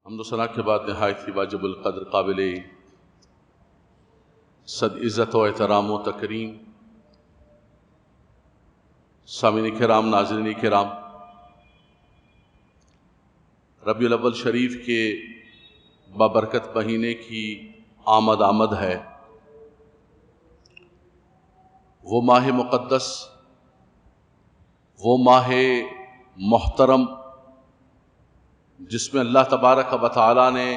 حمد و ثنا کے بعد نہایت ہی واجب القدر قابل صد عزت و احترام و تکریم سامعین کرام، ناظرین کرام، ربیع الاول شریف کے بابرکت مہینے کی آمد ہے۔ وہ ماہ مقدس، وہ ماہ محترم جس میں اللہ تبارک و تعالی نے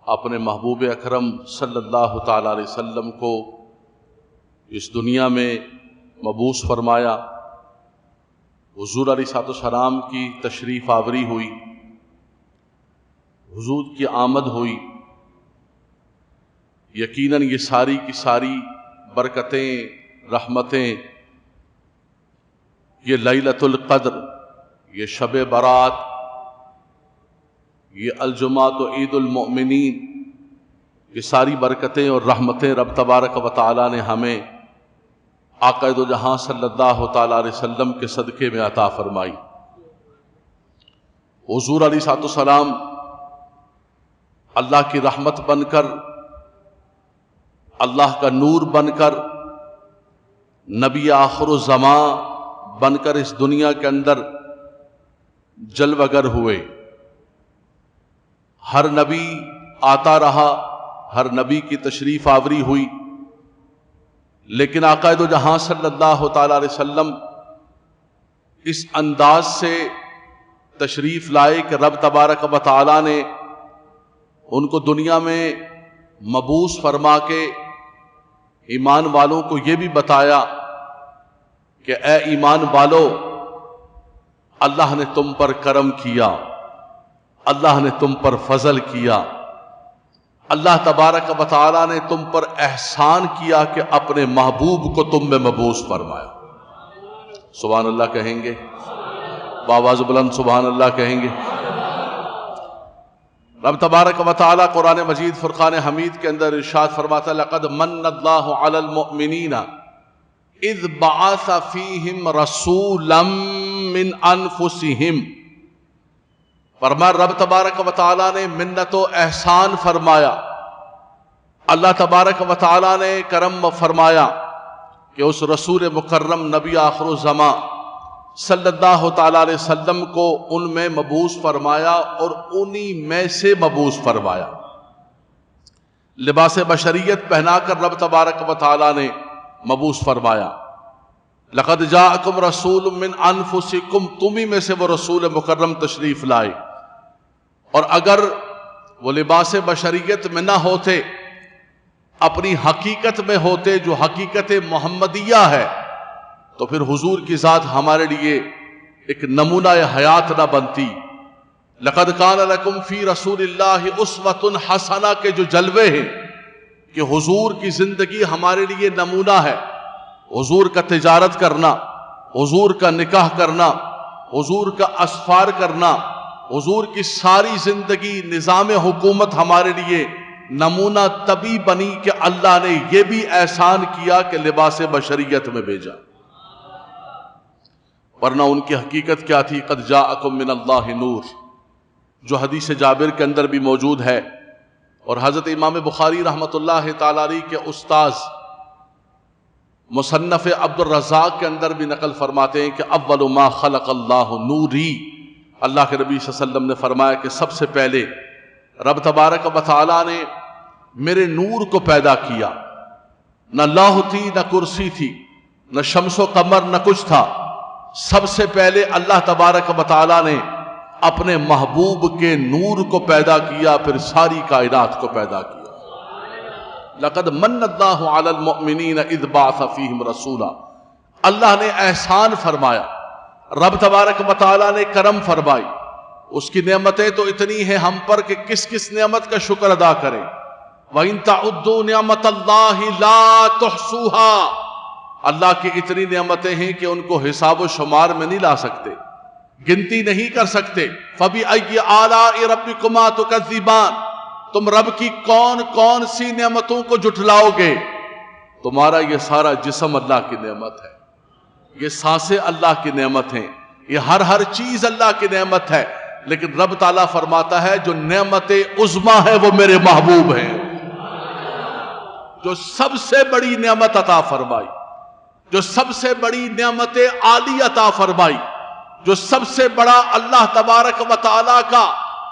اپنے محبوب اکرم صلی اللہ تعالی علیہ وسلم کو اس دنیا میں مبعوث فرمایا۔ حضور علیہ السلام کی تشریف آوری ہوئی، حضور کی آمد ہوئی۔ یقیناً یہ ساری کی ساری برکتیں، رحمتیں، یہ لیلۃ القدر، یہ شب برات، یہ الجمعۃ و عید المؤمنین، یہ ساری برکتیں اور رحمتیں رب تبارک و تعالی نے ہمیں آقا دو جہاں صلی اللہ تعالی علیہ وسلم کے صدقے میں عطا فرمائی۔ حضور علیہ السلام اللہ کی رحمت بن کر، اللہ کا نور بن کر، نبی آخر الزمان بن کر اس دنیا کے اندر جلوہ گر ہوئے۔ ہر نبی آتا رہا، ہر نبی کی تشریف آوری ہوئی، لیکن آقا دو جہاں صلی اللہ تعالی علیہ وسلم اس انداز سے تشریف لائے کہ رب تبارک و تعالی نے ان کو دنیا میں مبعوث فرما کے ایمان والوں کو یہ بھی بتایا کہ اے ایمان والو، اللہ نے تم پر کرم کیا، اللہ نے تم پر فضل کیا، اللہ تبارک و تعالی نے تم پر احسان کیا کہ اپنے محبوب کو تم میں مبعوث فرمایا۔ سبحان اللہ کہیں گے؟ بآواز بلند سبحان اللہ کہیں گے؟ رب تبارک و تعالی قرآن مجید فرقان حمید کے اندر ارشاد فرماتا ہے، لقد من اللہ علی المؤمنین اذ بعث فیہم رسولا من انفسہم۔ فرمایا رب تبارک و تعالی نے منت و احسان فرمایا، اللہ تبارک و تعالی نے کرم فرمایا کہ اس رسول مکرم نبی آخر الزمان صلی اللہ تعالی علیہ وسلم کو ان میں مبعوث فرمایا اور انہی میں سے مبعوث فرمایا۔ لباس بشریت پہنا کر رب تبارک و تعالی نے مبعوث فرمایا۔ لقد جاءکم رسول من انفسکم، تمہیں میں سے وہ رسول مکرم تشریف لائے۔ اور اگر وہ لباس بشریت میں نہ ہوتے، اپنی حقیقت میں ہوتے جو حقیقت محمدیہ ہے، تو پھر حضور کی ذات ہمارے لیے ایک نمونہ حیات نہ بنتی۔ لقد کان لکم فی رسول اللہ اسوۃ حسنہ کے جو جلوے ہیں کہ حضور کی زندگی ہمارے لیے نمونہ ہے۔ حضور کا تجارت کرنا، حضور کا نکاح کرنا، حضور کا اسفار کرنا، حضور کی ساری زندگی نظام حکومت ہمارے لیے نمونہ تبھی بنی کہ اللہ نے یہ بھی احسان کیا کہ لباس بشریت میں بھیجا، ورنہ ان کی حقیقت کیا تھی؟ قد جاءکم من اللہ نور، جو حدیث جابر کے اندر بھی موجود ہے، اور حضرت امام بخاری رحمۃ اللہ تعالی علیہ کے استاذ مصنف عبد الرزاق کے اندر بھی نقل فرماتے ہیں کہ اول ما خلق اللہ نوری، اللہ کے نبی صلی اللہ علیہ وسلم نے فرمایا کہ سب سے پہلے رب تبارک و تعالی نے میرے نور کو پیدا کیا۔ نہ لوح تھی، نہ کرسی تھی، نہ شمس و قمر، نہ کچھ تھا۔ سب سے پہلے اللہ تبارک و تعالی نے اپنے محبوب کے نور کو پیدا کیا، پھر ساری کائنات کو پیدا کیا۔ لقد من اللہ علی المؤمنین اذ بعث فیہم رسولا، اللہ نے احسان فرمایا، رب تبارک و تعالی نے کرم فرمائی۔ اس کی نعمتیں تو اتنی ہیں ہم پر کہ کس کس نعمت کا شکر ادا کریں۔ وَإِن تَعُدُّوا نِعْمَةَ اللَّهِ لَا تُحْصُوهَا، اللہ کی اتنی نعمتیں ہیں کہ ان کو حساب و شمار میں نہیں لا سکتے، گنتی نہیں کر سکتے۔ فَبِأَيِّ آلَاءِ رَبِّكُمَا تُكَذِّبَانِ، تم رب کی کون کون سی نعمتوں کو جھٹلاؤ گے؟ تمہارا یہ سارا جسم اللہ کی نعمت ہے، یہ سانسیں اللہ کی نعمت ہیں، یہ ہر چیز اللہ کی نعمت ہے، لیکن رب تعالیٰ فرماتا ہے جو نعمت عظمیٰ ہے وہ میرے محبوب ہیں، جو سب سے بڑی نعمت عطا فرمائی، جو سب سے بڑی نعمت عالی عطا فرمائی، جو سب سے بڑا اللہ تبارک و تعالیٰ کا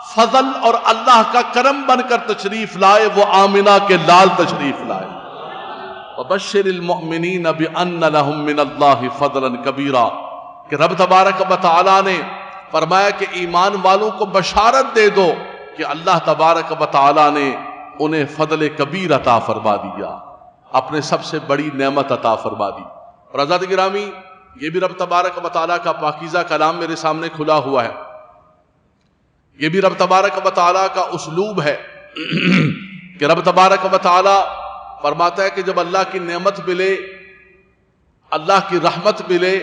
فضل اور اللہ کا کرم بن کر تشریف لائے، وہ آمنہ کے لال تشریف لائے۔ وَبَشِّرِ الْمُؤْمِنِينَ بِأَنَّ لَهُم مِّنَ اللَّهِ فَضْلًا كَبِيرًا کہ رب تبارک و تعالیٰ نے فرمایا کہ ایمان والوں کو بشارت دے دو کہ اللہ تبارک و تعالیٰ نے انہیں فضل کبیر عطا فرما دیا، اپنے سب سے بڑی نعمت عطا فرما دی۔ اور حضرات گرامی، یہ بھی رب تبارک و تعالیٰ کا پاکیزہ کلام میرے سامنے کھلا ہوا ہے، یہ بھی رب تبارک و تعالیٰ کا اسلوب ہے کہ رب تبارک و تعالیٰ فرماتا ہے کہ جب اللہ کی نعمت ملے، اللہ کی رحمت ملے،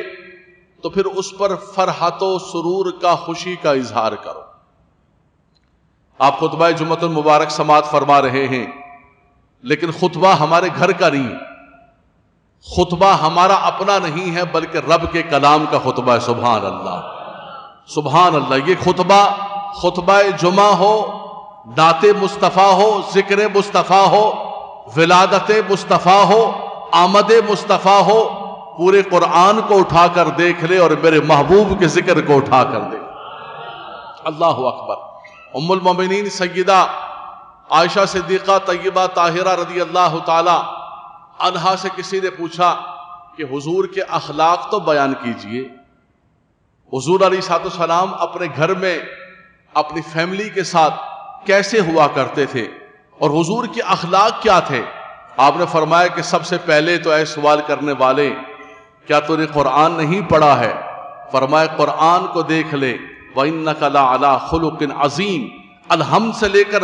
تو پھر اس پر فرحت و سرور کا، خوشی کا اظہار کرو۔ آپ خطبہ جمعۃ المبارک سماعت فرما رہے ہیں، لیکن خطبہ ہمارے گھر کا نہیں، خطبہ ہمارا اپنا نہیں ہے، بلکہ رب کے کلام کا خطبہ ہے۔ سبحان اللہ، سبحان اللہ۔ یہ خطبہ جمعہ ہو، نعت مصطفیٰ ہو، ذکر مصطفیٰ ہو، ولادت مصطفیٰ ہو، آمد مصطفیٰ ہو، پورے قرآن کو اٹھا کر دیکھ لے اور میرے محبوب کے ذکر کو اٹھا کر دے۔ اللہ اکبر۔ ام المومنین سیدہ عائشہ صدیقہ طیبہ طاہرہ رضی اللہ تعالی عنہا سے کسی نے پوچھا کہ حضور کے اخلاق تو بیان کیجئے، حضور علیہ الصلوۃ والسلام اپنے گھر میں اپنی فیملی کے ساتھ کیسے ہوا کرتے تھے اور حضور کے اخلاق کیا تھے؟ آپ نے فرمایا کہ سب سے پہلے تو اے سوال کرنے والے، کیا تو نے قرآن نہیں پڑھا ہے؟ فرمایا قرآن کو دیکھ لے، وَإِنَّكَ لَعَلَىٰ خُلُقٍ عَظِيمٍ، الحمد سے لے کر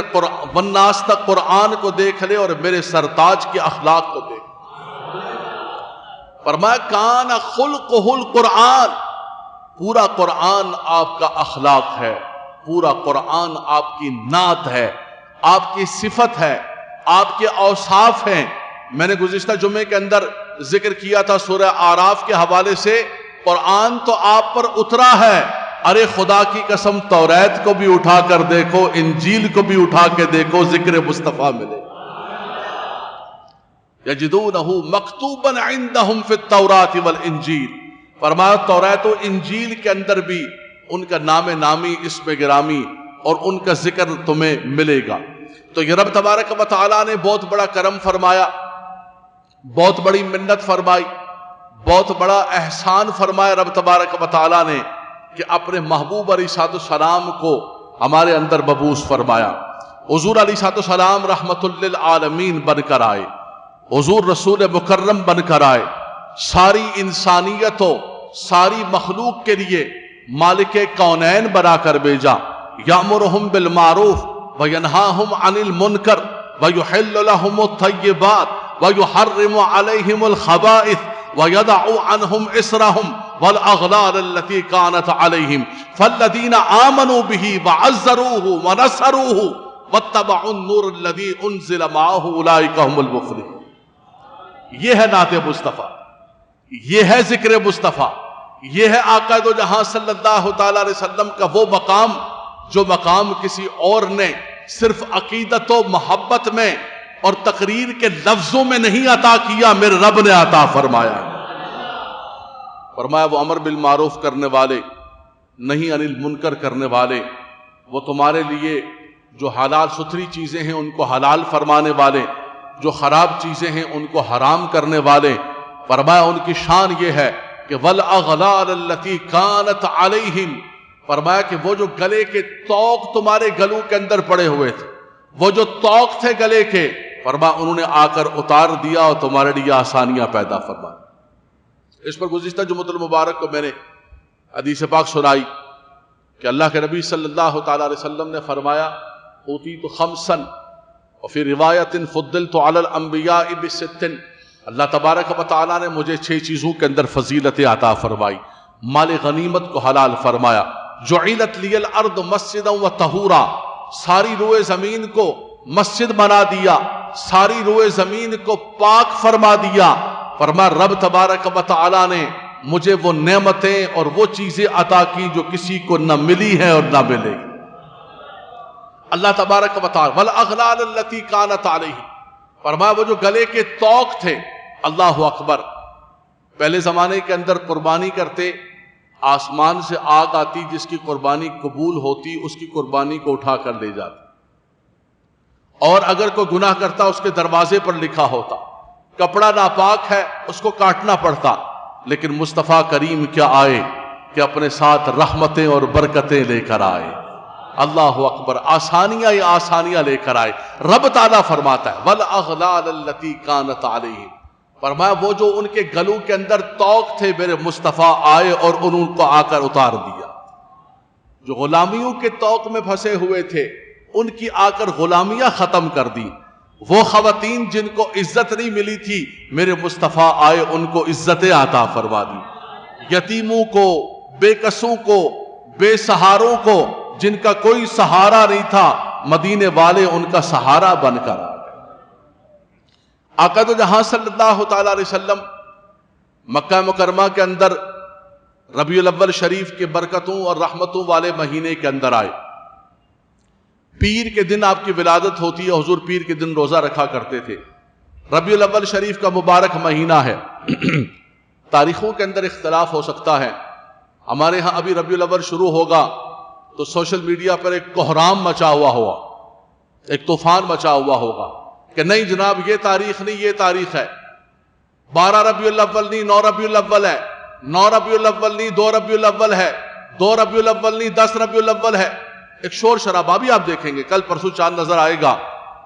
والناس تک قرآن کو دیکھ لے اور میرے سرتاج کے اخلاق کو دیکھ۔ فرمایا کان خلقہ القرآن، پورا قرآن آپ کا اخلاق ہے، پورا قرآن آپ کی نعت ہے، آپ کی صفت ہے، آپ کے اوصاف ہیں۔ میں نے گزشتہ جمعے کے اندر ذکر کیا تھا سورہ اعراف کے حوالے سے، قرآن تو آپ پر اترا ہے، ارے خدا کی قسم توریت کو بھی اٹھا کر دیکھو، انجیل کو بھی اٹھا کے دیکھو، ذکر مصطفیٰ ملے۔ یجدونہ مکتوبا عندہم فی التوراۃ والانجیل، فرمایا توریت و انجیل کے اندر بھی ان کا نام نامی، اسم گرامی اور ان کا ذکر تمہیں ملے گا۔ تو یہ رب تبارک و تعالیٰ نے بہت بڑا کرم فرمایا، بہت بڑی منت فرمائی، بہت بڑا احسان فرمایا رب تبارک و تعالیٰ نے کہ اپنے محبوب علیہ الصلوۃ والسلام کو ہمارے اندر مبعوث فرمایا۔ حضور علیہ الصلوۃ والسلام رحمت للعالمین بن کر آئے، حضور رسول مکرم بن کر آئے، ساری انسانیت و ساری مخلوق کے لیے مالک کونین بنا کر بھیجا۔ یامرہم بالمعروف وینہاہم عن المنکر ویحل لہم الطیبات ویحرم علیہم الخبائث ویدع عنہم اسرہم والاغلال التي كانت علیہم فالذین آمنوا به وعزروه ونصروه واتبعوا النور الذي انزل معه اولئک هم المفلحون۔ یہ ہے نعت مصطفیٰ، یہ ہے ذکر مصطفیٰ، یہ ہے آقا دو جہاں صلی اللہ تعالی علیہ وسلم کا وہ مقام جو مقام کسی اور نے صرف عقیدت و محبت میں اور تقریر کے لفظوں میں نہیں عطا کیا، میرے رب نے عطا فرمایا۔ فرمایا وہ امر بالمعروف کرنے والے، نہیں عن المنکر کرنے والے، وہ تمہارے لیے جو حلال ستھری چیزیں ہیں ان کو حلال فرمانے والے، جو خراب چیزیں ہیں ان کو حرام کرنے والے۔ فرمایا ان کی شان یہ ہے کہ والاغلال التي كانت علیہم، فرمایا کہ وہ جو گلے کے توق تمہارے گلوں کے اندر پڑے ہوئے تھے، وہ جو توق تھے گلے کے، فرمایا انہوں نے آ کر اتار دیا اور تمہارے لیے آسانیاں پیدا فرمائی۔ اس پر گزشتہ جمعۃ المبارک کو میں نے حدیث پاک سنائی کہ اللہ کے نبی صلی اللہ تعالی علیہ وسلم نے فرمایا اوتیت خمسا وفی روایت فضلت علی الانبیاء بست، اللہ تبارک و تعالیٰ نے مجھے 6 چیزوں کے اندر فضیلت عطا فرمائی، مال غنیمت کو حلال فرمایا، جعلت لی الارض مسجدا و طہورا، ساری روئے زمین کو مسجد بنا دیا، ساری روئے زمین کو پاک فرما دیا۔ فرمایا رب تبارک و تعالیٰ نے مجھے وہ نعمتیں اور وہ چیزیں عطا کی جو کسی کو نہ ملی ہے اور نہ ملے گی۔ اللہ تبارک و تعالی والاغلال التي كانت عليه، فرمایا وہ جو گلے کے طوق تھے، اللہ اکبر، پہلے زمانے کے اندر قربانی کرتے، آسمان سے آگ آتی، جس کی قربانی قبول ہوتی اس کی قربانی کو اٹھا کر لے جاتی، اور اگر کوئی گناہ کرتا اس کے دروازے پر لکھا ہوتا، کپڑا ناپاک ہے اس کو کاٹنا پڑتا، لیکن مصطفیٰ کریم کیا آئے کہ اپنے ساتھ رحمتیں اور برکتیں لے کر آئے۔ اللہ اکبر، آسانیاں ہی آسانیاں لے کر آئے۔ رب تعالیٰ فرماتا ہے والاغلال التي كانت عليهم، فرمایا وہ جو ان کے گلوں کے اندر طوق تھے میرے مصطفیٰ آئے اور انہوں کو آ کر اتار دیا۔ جو غلامیوں کے طوق میں پھنسے ہوئے تھے ان کی آ کر غلامیاں ختم کر دی۔ وہ خواتین جن کو عزت نہیں ملی تھی میرے مصطفیٰ آئے ان کو عزتیں عطا فرما دی۔ یتیموں کو، بے کسوں کو، بے سہاروں کو، جن کا کوئی سہارا نہیں تھا، مدینے والے ان کا سہارا بن کر آ گئے۔ آقا تو جہاں صلی اللہ تعالی علیہ وسلم مکہ مکرمہ کے اندر ربیع الاول شریف کے برکتوں اور رحمتوں والے مہینے کے اندر آئے۔ پیر کے دن آپ کی ولادت ہوتی ہے، حضور پیر کے دن روزہ رکھا کرتے تھے۔ ربیع الاول شریف کا مبارک مہینہ ہے۔ تاریخوں کے اندر اختلاف ہو سکتا ہے، ہمارے ہاں ابھی ربیع الاول شروع ہوگا تو سوشل میڈیا پر ایک کوہرام مچا ہوا ہوا، ایک طوفان مچا ہوا ہوگا کہ نہیں جناب یہ تاریخ نہیں، یہ تاریخ ہے، 12 ربیع الاول نہیں 9 ربیع الاول ہے، 9 ربیع الاول نہیں 2 ربیع الاول ہے، 2 ربیع الاول نہیں 10 ربیع الاول ہے۔ ایک شور شرابہ بھی آپ دیکھیں گے، کل پرسوں چاند نظر آئے گا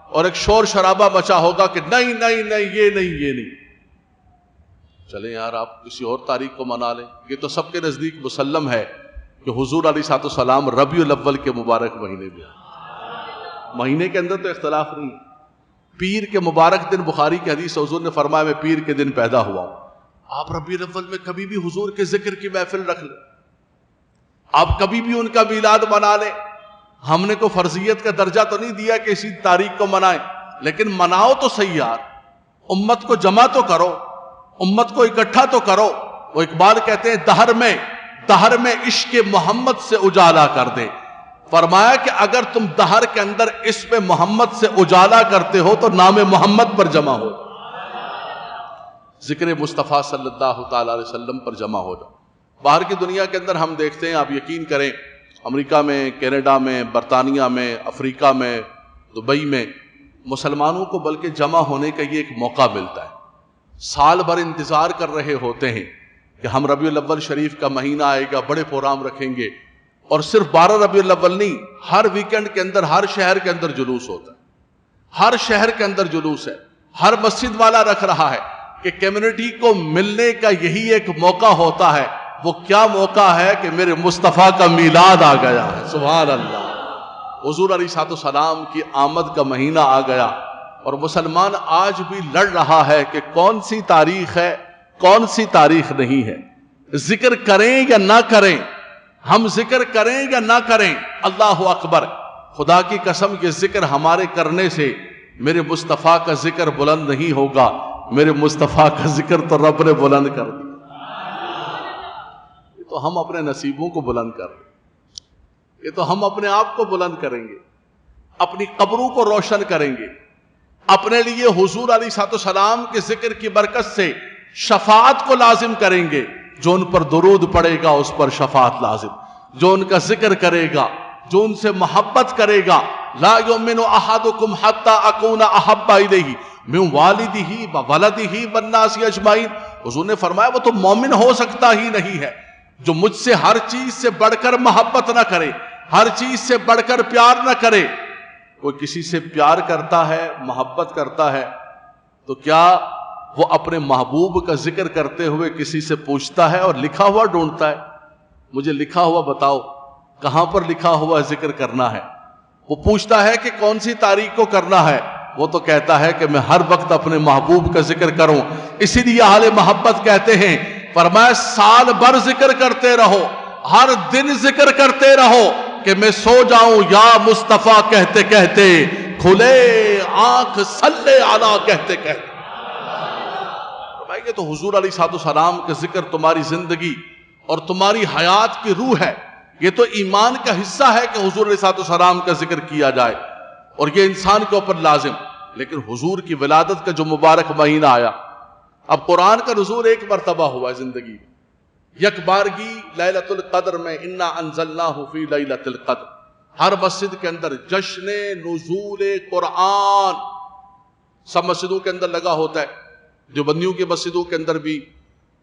اور ایک شور شرابہ مچا ہوگا کہ نہیں نہیں نہیں یہ نہیں یہ نہیں۔ چلیں یار آپ کسی اور تاریخ کو منا لیں، یہ تو سب کے نزدیک مسلم ہے کہ حضور علیہ الصلوۃ والسلام ربیع الاول کے مبارک مہینے میں آئے۔ مہینے کے اندر تو اختلاف نہیں۔ پیر کے مبارک دن، بخاری کی حدیث حضور نے فرمایا میں پیر کے دن پیدا ہوا ہوں۔ آپ ربیع الاول میں کبھی بھی حضور کے ذکر کی محفل رکھ لیں، آپ کبھی بھی ان کا میلاد منا لیں۔ ہم نے کو فرضیت کا درجہ تو نہیں دیا کہ اسی تاریخ کو منائیں، لیکن مناؤ تو صحیح یار، امت کو جمع تو کرو، امت کو اکٹھا تو کرو۔ وہ اقبال کہتے ہیں دہر میں عشق محمد سے اجالا کر دے۔ فرمایا کہ اگر تم دہر کے اندر اسم محمد سے اجالا کرتے ہو تو نام محمد پر جمع ہو، ذکر مصطفیٰ صلی اللہ تعالی علیہ وسلم پر جمع ہو جاؤ۔ باہر کی دنیا کے اندر ہم دیکھتے ہیں، آپ یقین کریں، امریکہ میں، کینیڈا میں، برطانیہ میں، افریقہ میں، دبئی میں مسلمانوں کو بلکہ جمع ہونے کا یہ ایک موقع ملتا ہے۔ سال بھر انتظار کر رہے ہوتے ہیں کہ ہم ربیع الاول شریف کا مہینہ آئے گا، بڑے پروگرام رکھیں گے، اور صرف 12 ربیع الاول نہیں، ہر ویکنڈ کے اندر ہر شہر کے اندر جلوس ہوتا ہے، ہر شہر کے اندر جلوس ہے، ہر مسجد والا رکھ رہا ہے کہ کمیونٹی کو ملنے کا یہی ایک موقع ہوتا ہے۔ وہ کیا موقع ہے کہ میرے مصطفیٰ کا میلاد آ گیا ہے، سبحان اللہ، حضور علیہ الصلوۃ والسلام کی آمد کا مہینہ آ گیا۔ اور مسلمان آج بھی لڑ رہا ہے کہ کون سی تاریخ ہے کون سی تاریخ نہیں ہے، ذکر کریں یا نہ کریں، ہم ذکر کریں یا نہ کریں۔ اللہ اکبر، خدا کی قسم یہ ذکر ہمارے کرنے سے میرے مصطفیٰ کا ذکر بلند نہیں ہوگا، میرے مصطفیٰ کا ذکر تو رب نے بلند کر دیا۔ یہ تو ہم اپنے نصیبوں کو بلند کر رہے ہیں، یہ تو ہم اپنے آپ کو بلند کریں گے، اپنی قبروں کو روشن کریں گے، اپنے لیے حضور علیہ الصلوۃ والسلام کے ذکر کی برکت سے شفاعت کو لازم کریں گے۔ جو ان پر درود پڑے گا اس پر شفاعت لازم، جو ان کا ذکر کرے گا، جو ان سے محبت کرے گا۔ لا یؤمن احدکم حتی اکون احب الیہ من والدہ وولدہ والناس اجمعین۔ حضور نے فرمایا وہ تو مومن ہو سکتا ہی نہیں ہے جو مجھ سے ہر چیز سے بڑھ کر محبت نہ کرے، ہر چیز سے بڑھ کر پیار نہ کرے۔ کوئی کسی سے پیار کرتا ہے، محبت کرتا ہے، تو کیا وہ اپنے محبوب کا ذکر کرتے ہوئے کسی سے پوچھتا ہے اور لکھا ہوا ڈھونڈتا ہے؟ مجھے لکھا ہوا بتاؤ، کہاں پر لکھا ہوا ذکر کرنا ہے؟ وہ پوچھتا ہے کہ کون سی تاریخ کو کرنا ہے؟ وہ تو کہتا ہے کہ میں ہر وقت اپنے محبوب کا ذکر کروں۔ اسی لیے اہل محبت کہتے ہیں، فرمایا سال بھر ذکر کرتے رہو، ہر دن ذکر کرتے رہو کہ میں سو جاؤں یا مصطفیٰ کہتے کہتے، کھلے آنکھ صلی علی کہتے کہتے۔ یہ تو حضور علیہ الصلوۃ والسلام کے ذکر تمہاری زندگی اور تمہاری حیات کی روح ہے، یہ تو ایمان کا حصہ ہے کہ حضور علیہ الصلوۃ والسلام کا ذکر کیا جائے، اور یہ انسان کے اوپر لازم۔ لیکن حضور کی ولادت کا جو مبارک مہینہ آیا، اب قرآن کا نزول ایک مرتبہ ہوا ہے زندگی میں، یک بارگی لیلۃ القدر میں، انا انزلناہ فی لیلۃ القدر، ہر مسجد کے اندر جشن نزول قرآن سب مسجدوں کے اندر لگا ہوتا ہے، دیوبندیوں کی مسجدوں کے اندر بھی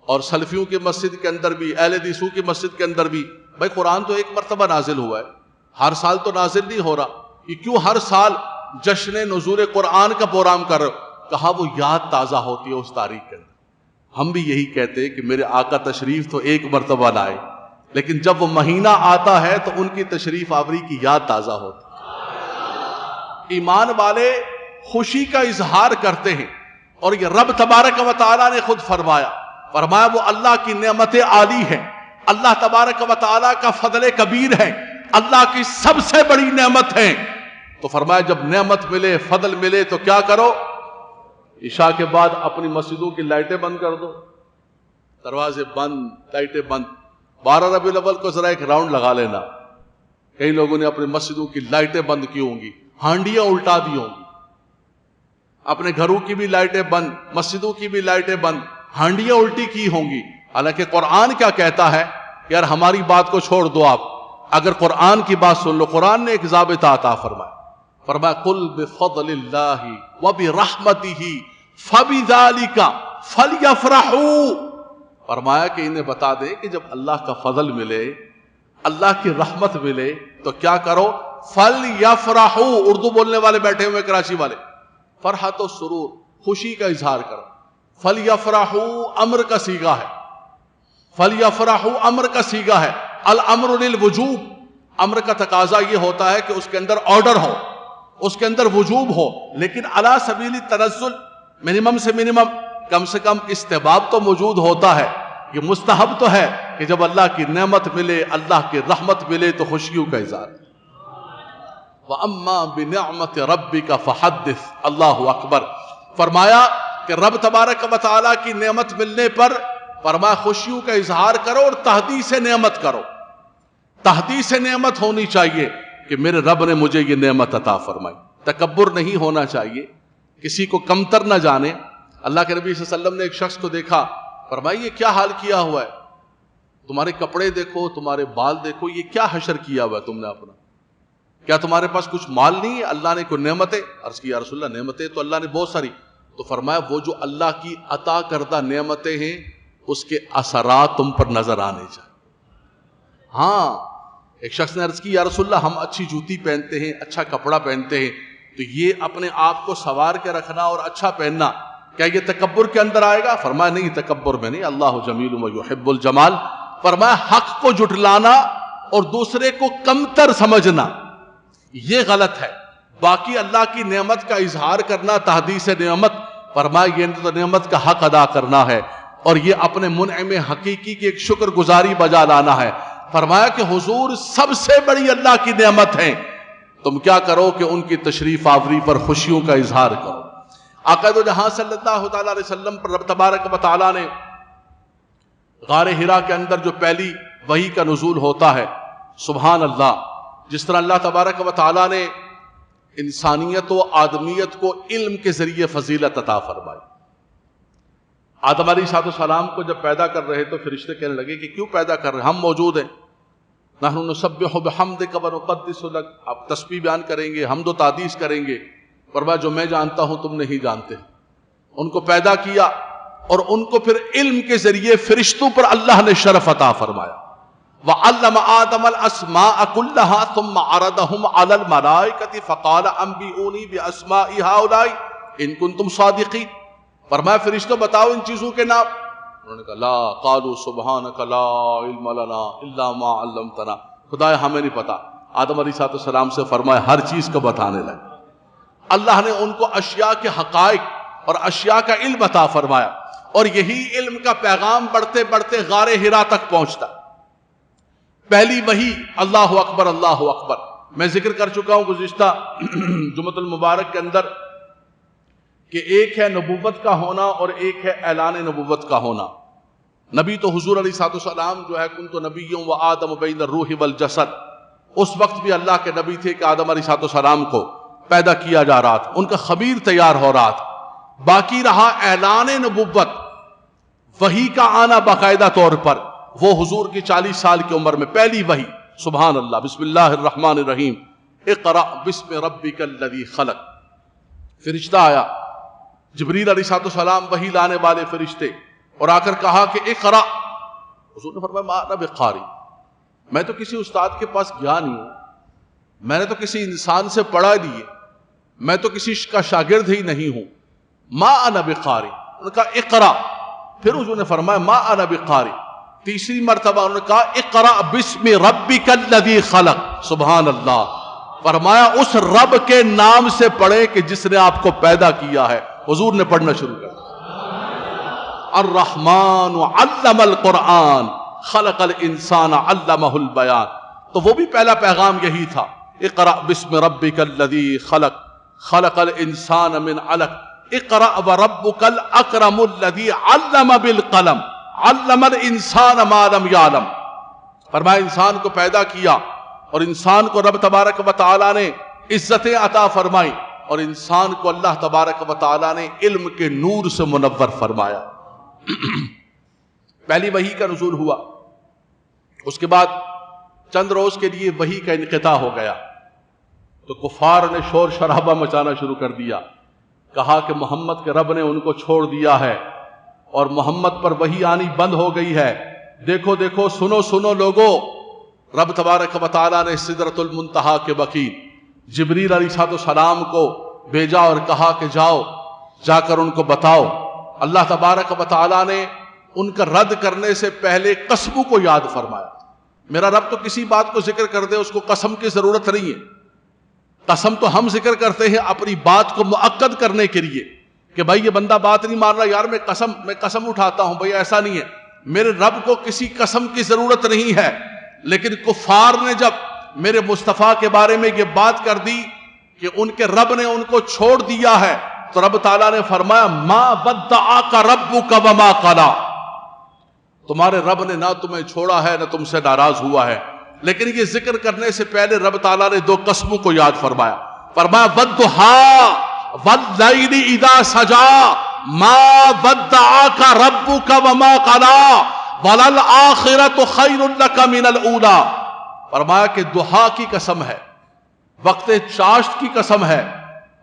اور سلفیوں کی مسجد کے اندر بھی، اہل حدیثوں کی مسجد کے اندر بھی۔ بھائی قرآن تو ایک مرتبہ نازل ہوا ہے، ہر سال تو نازل نہیں ہو رہا، یہ کیوں ہر سال جشن نزول قرآن کا پروگرام کر رہے ہو؟ کہا وہ یاد تازہ ہوتی ہے اس تاریخ کے اندر۔ ہم بھی یہی کہتے ہیں کہ میرے آقا تشریف تو ایک مرتبہ لائے، لیکن جب وہ مہینہ آتا ہے تو ان کی تشریف آوری کی یاد تازہ ہوتی ہے۔ ایمان والے خوشی کا اظہار کرتے ہیں، اور یہ رب تبارک و تعالیٰ نے خود فرمایا وہ اللہ کی نعمت عالی ہے، اللہ تبارک و تعالیٰ کا فضل کبیر ہے، اللہ کی سب سے بڑی نعمت ہے۔ تو فرمایا جب نعمت ملے، فضل ملے تو کیا کرو؟ عشاء کے بعد اپنی مسجدوں کی لائٹیں بند کر دو، دروازے بند، لائٹیں بند۔ 12 ربیع الاول کو ذرا ایک راؤنڈ لگا لینا، کئی لوگوں نے اپنی مسجدوں کی لائٹیں بند کی ہوں گی، ہانڈیاں الٹا دی ہوں گی، اپنے گھروں کی بھی لائٹیں بند، مسجدوں کی بھی لائٹیں بند، ہانڈیاں الٹی کی ہوں گی۔ حالانکہ قرآن کیا کہتا ہے؟ یار ہماری بات کو چھوڑ دو، آپ اگر قرآن کی بات سن لو، قرآن نے ایک ضابطہ عطا فرمایا قل بفضل اللہ وبرحمتہ فبذالک فلیفرحوا، فرمایا کہ انہیں بتا دیں کہ جب اللہ کا فضل ملے، اللہ کی رحمت ملے تو کیا کرو؟ فلیفرحوا، اردو بولنے والے بیٹھے ہوئے کراچی والے، فرحت و سرور، خوشی کا اظہار کرو۔ فلیفرحوا امر کا صیغہ ہے، فلیفرحوا امر کا صیغہ ہے، الامر للوجوب، امر کا تقاضا یہ ہوتا ہے کہ اس کے اندر آرڈر ہو، اس کے اندر وجوب ہو، لیکن علی سبیل تنزل، منیمم سے منیمم، کم سے کم استحباب تو موجود ہوتا ہے۔ یہ مستحب تو ہے کہ جب اللہ کی نعمت ملے، اللہ کی رحمت ملے تو خوشیوں کا اظہار۔ وَأَمَّا بِنِعْمَةِ رَبِّكَ فَحَدِّثْ، اللہ اکبر۔ فرمایا کہ رب تبارک و تعالیٰ کی نعمت ملنے پر فرمایا خوشیوں کا اظہار کرو اور تحدیث نعمت کرو۔ تحدیث نعمت ہونی چاہیے کہ میرے رب نے مجھے یہ نعمت عطا فرمائی۔ تکبر نہیں ہونا چاہیے، کسی کو کمتر نہ جانے۔ اللہ کے نبی صلی اللہ علیہ وسلم نے ایک شخص کو دیکھا، فرمایا یہ کیا حال کیا ہوا ہے؟ تمہارے کپڑے دیکھو، تمہارے بال دیکھو، یہ کیا حشر کیا ہوا ہے تم نے اپنا؟ کیا تمہارے پاس کچھ مال نہیں ہے؟ اللہ نے کوئی نعمتیں؟ عرض کی یا رسول اللہ نعمتیں تو اللہ نے بہت ساری۔ تو فرمایا وہ جو اللہ کی عطا کردہ نعمتیں ہیں اس کے اثرات تم پر نظر آنے چاہیے۔ ہاں، ایک شخص نے عرض کی یا رسول اللہ ہم اچھی جوتی پہنتے ہیں، اچھا کپڑا پہنتے ہیں، تو یہ اپنے آپ کو سنوار کے رکھنا اور اچھا پہننا کیا یہ تکبر کے اندر آئے گا؟ فرمایا نہیں، تکبر میں نہیں، اللہ جمیل ویحب الجمال۔ فرمایا حق کو جھٹلانا اور دوسرے کو کمتر سمجھنا یہ غلط ہے، باقی اللہ کی نعمت کا اظہار کرنا، تحدیث نعمت، فرمایا یہ تو نعمت کا حق ادا کرنا ہے اور یہ اپنے منعم حقیقی کی ایک شکر گزاری بجا لانا ہے۔ فرمایا کہ حضور سب سے بڑی اللہ کی نعمت ہیں، تم کیا کرو کہ ان کی تشریف آوری پر خوشیوں کا اظہار کرو۔ آقا دو جہاں صلی اللہ تعالیٰ علیہ وسلم پر رب تبارک و تعالیٰ نے غار حرا کے اندر جو پہلی وحی کا نزول ہوتا ہے، سبحان اللہ، جس طرح اللہ تبارک و تعالیٰ نے انسانیت و آدمیت کو علم کے ذریعے فضیلت عطا فرمائی۔ آدم علیہ السلام کو جب پیدا کر رہے تو فرشتے کہنے لگے کہ کیوں پیدا کر رہے؟ ہم موجود ہیں، نحن نسبح بحمدک ونقدس لک، آپ تسبیح بیان کریں گے، حمد و تقدیس کریں گے، فرمایا جو میں جانتا ہوں تم نہیں جانتے۔ ان کو پیدا کیا اور ان کو پھر علم کے ذریعے فرشتوں پر اللہ نے شرف عطا فرمایا۔ وَعَلَّمَ آدَمَ الْأَسْمَاءَ كُلَّهَا ثُمَّ عَرَضَهُمْ عَلَى الْمَلَائِكَةِ فَقَالَ أَنْبِئُونِي بِأَسْمَاءِ هَؤُلَاءِ إِن كُنتُمْ صَادِقِينَ۔ فرمایا فرشتوں بتاؤ ان چیزوں کے نام۔ انہوں نے کہا لا، قالوا سبحانك لا علم لنا الا ما علمتنا، خدایا ہمیں نہیں پتا۔ آدم علیہ السلام سے فرمایا ہر چیز کو بتانے لگے۔ اللہ نے ان کو اشیاء کے حقائق اور اشیاء کا علم عطا فرمایا، اور یہی علم کا پیغام بڑھتے بڑھتے غار حرا تک پہنچتا۔ پہلی وحی، اللہ اکبر اللہ اکبر، میں ذکر کر چکا ہوں گزشتہ جمعۃ المبارک کے اندر کہ ایک ہے نبوت کا ہونا اور ایک ہے اعلان نبوت کا ہونا. نبی تو حضور علیہ الصلوۃ والسلام جو ہے کنت نبی و آدم بین الروح والجسد، اس وقت بھی اللہ کے نبی تھے کہ آدم علیہ الصلوۃ والسلام کو پیدا کیا جا رہا تھا، ان کا خمیر تیار ہو رہا تھا. باقی رہا اعلان نبوت، وحی کا آنا باقاعدہ طور پر، وہ حضور کی 40 سال کی عمر میں پہلی وحی. سبحان اللہ. بسم اللہ الرحمن الرحیم، اقرأ بسم ربک الذی خلق. فرشتہ آیا، جبریل علیہ الصلوۃ والسلام وحی لانے والے فرشتے، اور آ کر کہا کہ اقرأ. حضور نے فرمایا ما انا بقاری، میں تو کسی استاد کے پاس گیا نہیں ہوں، میں نے تو کسی انسان سے پڑھا نہیں ہے، میں تو کسی کا شاگرد ہی نہیں ہوں. ما انا بقاری. انہوں نے کہا اقرأ. پھر حضور نے فرمایا ما انا بقاری. تیسری مرتبہ انہوں نے کہا اقرأ بسم ربک الذی خلق. سبحان اللہ. فرمایا اس رب کے نام سے پڑھیں کہ جس نے آپ کو پیدا کیا ہے. حضور نے پڑھنا شروع کر دیا. الرحمن علم القرآن خلق الانسان علمہ البیان. تو وہ بھی پہلا پیغام یہی تھا، اقرأ بسم ربک الذی خلق خلق الانسان من علق اقرأ وربک الاکرم الذی علم بالقلم علم الانسان ما لم یعلم. فرمایا انسان کو پیدا کیا اور انسان کو رب تبارک و تعالی نے عزتیں عطا فرمائی، اور انسان کو اللہ تبارک و تعالی نے علم کے نور سے منور فرمایا. پہلی وحی کا نزول ہوا، اس کے بعد چند روز کے لیے وحی کا انقطاع ہو گیا تو کفار نے شور شرابہ مچانا شروع کر دیا. کہا کہ محمد کے رب نے ان کو چھوڑ دیا ہے اور محمد پر وحی آنی بند ہو گئی ہے. دیکھو دیکھو، سنو سنو لوگو، رب تبارک و تعالیٰ نے سدرۃ المنتہا کے وکیل جبریل علیہ الصلوۃ والسلام کو بھیجا اور کہا کہ جاؤ، جا کر ان کو بتاؤ. اللہ تبارک و تعالیٰ نے ان کا رد کرنے سے پہلے قسموں کو یاد فرمایا. میرا رب تو کسی بات کو ذکر کر دے اس کو قسم کی ضرورت نہیں ہے. قسم تو ہم ذکر کرتے ہیں اپنی بات کو مؤکد کرنے کے لیے کہ بھائی یہ بندہ بات نہیں مان رہا، یار میں قسم اٹھاتا ہوں. بھائی ایسا نہیں ہے، میرے رب کو کسی قسم کی ضرورت نہیں ہے. لیکن کفار نے جب میرے مصطفیٰ کے بارے میں یہ بات کر دی کہ ان کے رب نے ان کو چھوڑ دیا ہے، تو رب تعالیٰ نے فرمایا ما ودعک ربک وما قلی. تمہارے رب نے نہ تمہیں چھوڑا ہے نہ تم سے ناراض ہوا ہے. لیکن یہ ذکر کرنے سے پہلے رب تعالیٰ نے 2 قسموں کو یاد فرمایا. فرمایا والضحیٰ واللیل اذا سجا ما ودعک ربک وما قلی وللآخرۃ خیر لک من الاولی. فرمایا کہ ضحیٰ کی قسم ہے، وقت چاشت کی قسم ہے،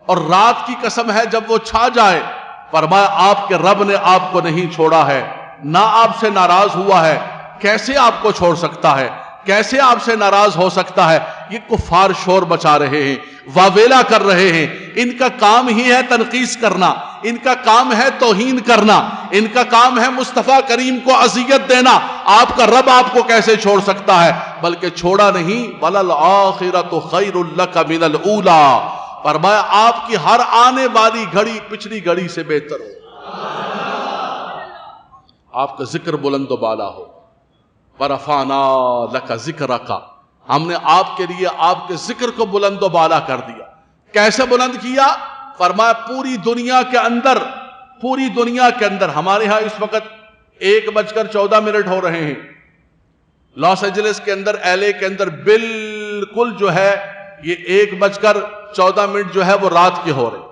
اور رات کی قسم ہے جب وہ چھا جائے. فرمایا آپ کے رب نے آپ کو نہیں چھوڑا ہے، نہ آپ سے ناراض ہوا ہے. کیسے آپ کو چھوڑ سکتا ہے، کیسے آپ سے ناراض ہو سکتا ہے؟ یہ کفار شور بچا رہے ہیں، واویلا کر رہے ہیں. ان کا کام ہی ہے تنقیص کرنا، ان کا کام ہے توہین کرنا، ان کا کام ہے مصطفیٰ کریم کو اذیت دینا. آپ کا رب آپ کو کیسے چھوڑ سکتا ہے؟ بلکہ چھوڑا نہیں، وَلَلْآخِرَةُ خَيْرٌ لَكَ مِنَ الْأُولَىٰ. فرمایا آپ کی ہر آنے والی گھڑی پچھلی گھڑی سے بہتر ہو، آپ کا ذکر بلند و بالا ہو. وَرَفَعْنَا لَكَ ذِكْرَكَ، ہم نے آپ کے لیے آپ کے ذکر کو بلند و بالا کر دیا. کیسے بلند کیا؟ فرمایا پوری دنیا کے اندر ہمارے ہاں اس وقت 1:14 ہو رہے ہیں. لاس اینجلس کے اندر، ایل اے کے اندر بالکل جو ہے یہ 1:14 جو ہے وہ رات کے ہو رہے.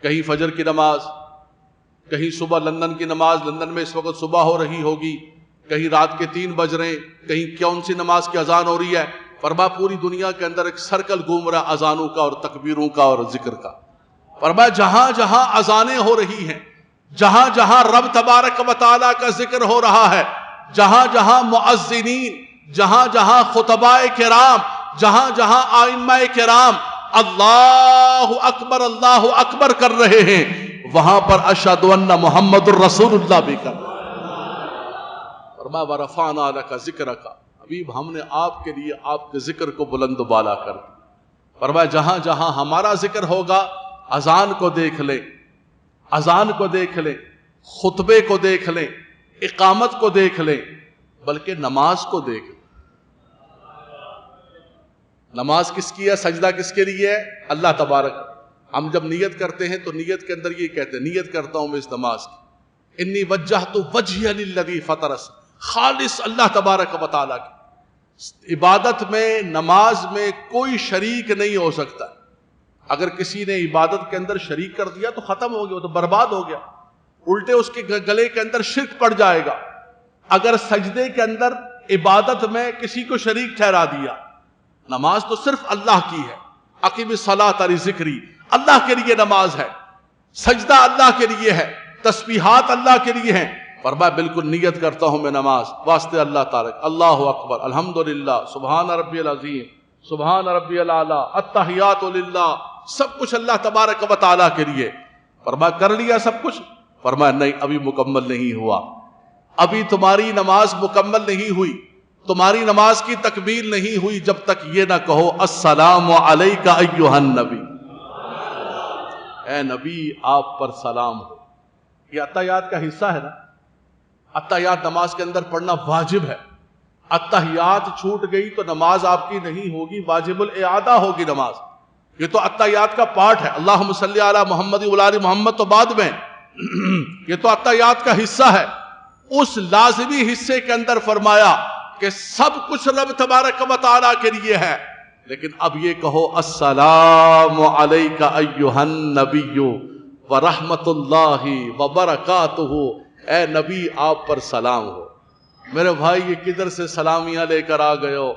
کہیں فجر کی نماز، کہیں صبح لندن کی نماز، لندن میں اس وقت صبح ہو رہی ہوگی، کہیں رات کے 3 بج رہے ہیں، کہیں کون سی نماز کی اذان ہو رہی ہے. فرمایا پوری دنیا کے اندر ایک سرکل گھوم رہا ہے اذانوں کا اور تکبیروں کا اور ذکر کا. فرمایا جہاں جہاں اذانیں ہو رہی ہیں، جہاں جہاں رب تبارک و تعالیٰ کا ذکر ہو رہا ہے، جہاں جہاں مؤذنین، جہاں جہاں خطباء کرام، جہاں جہاں ائمہ کرام اللہ اکبر کر رہے ہیں، وہاں پر اشہد ان محمد الرسول اللہ بھی کر رہے ہیں. فرمایا ورفعنا لک ذکرک، حبیب ہم نے آپ کے لیے آپ کے ذکر کو بلند و بالا کر دیا. فرمایا جہاں جہاں ہمارا ذکر ہوگا، اذان کو دیکھ لیں، اذان کو دیکھ لیں، خطبے کو دیکھ لیں، اقامت کو دیکھ لیں، بلکہ نماز کو دیکھ لیں. نماز کس کی ہے؟ سجدہ کس کے لیے ہے؟ اللہ تبارک. ہم جب نیت کرتے ہیں تو نیت کے اندر یہ کہتے ہیں نیت کرتا ہوں میں اس نماز کی، انی وجہت وجہی للذی فطر، خالص اللہ تبارک و تعالیٰ کی عبادت میں، نماز میں کوئی شریک نہیں ہو سکتا۔ اگر کسی نے عبادت کے اندر شریک کر دیا تو ختم ہو گیا، وہ تو برباد ہو گیا، الٹے اس کے گلے کے اندر شرک پڑ جائے گا۔ اگر سجدے کے اندر عبادت میں کسی کو شریک ٹھہرا دیا، نماز تو صرف اللہ کی ہے، اقیم الصلاۃ لذکری، اللہ کے لیے نماز ہے، سجدہ اللہ کے لیے ہے، تسبیحات اللہ کے لیے ہیں، فرمایا بالکل نیت کرتا ہوں میں نماز واسطے اللہ تعالیٰ، اللہ اکبر، الحمدللہ، سبحان ربی العظیم، سبحان ربی الاعلیٰ، التحیات للہ، سب کچھ اللہ تبارک و تعالیٰ کے لیے۔ فرمایا کر لیا سب کچھ؟ فرمایا نہیں، ابھی مکمل نہیں ہوا، ابھی تمہاری نماز مکمل نہیں ہوئی، تمہاری نماز کی تکمیل نہیں ہوئی جب تک یہ نہ کہو السلام علیک ایھا النبی، اے نبی آپ پر سلام ہو۔ یہ اتحیات کا حصہ ہے نا، اتحیات نماز کے اندر پڑھنا واجب ہے، اتحیات چھوٹ گئی تو نماز آپ کی نہیں ہوگی، واجب الاعادہ ہوگی نماز، یہ تو اتحیات کا پارٹ ہے۔ اللہم صلی علی محمد وعلی آل محمد تو بعد میں، یہ تو اتحیات کا حصہ ہے۔ اس لازمی حصے کے اندر فرمایا کہ سب کچھ رب تبارک و تعالیٰ کے لیے ہے، لیکن اب یہ کہو السلام علیک ایھا النبی ورحمۃ اللہ وبرکاتہ، اے نبی آپ پر سلام ہو۔ میرے بھائی یہ کدھر سے سلامیاں لے کر آ گئے ہو؟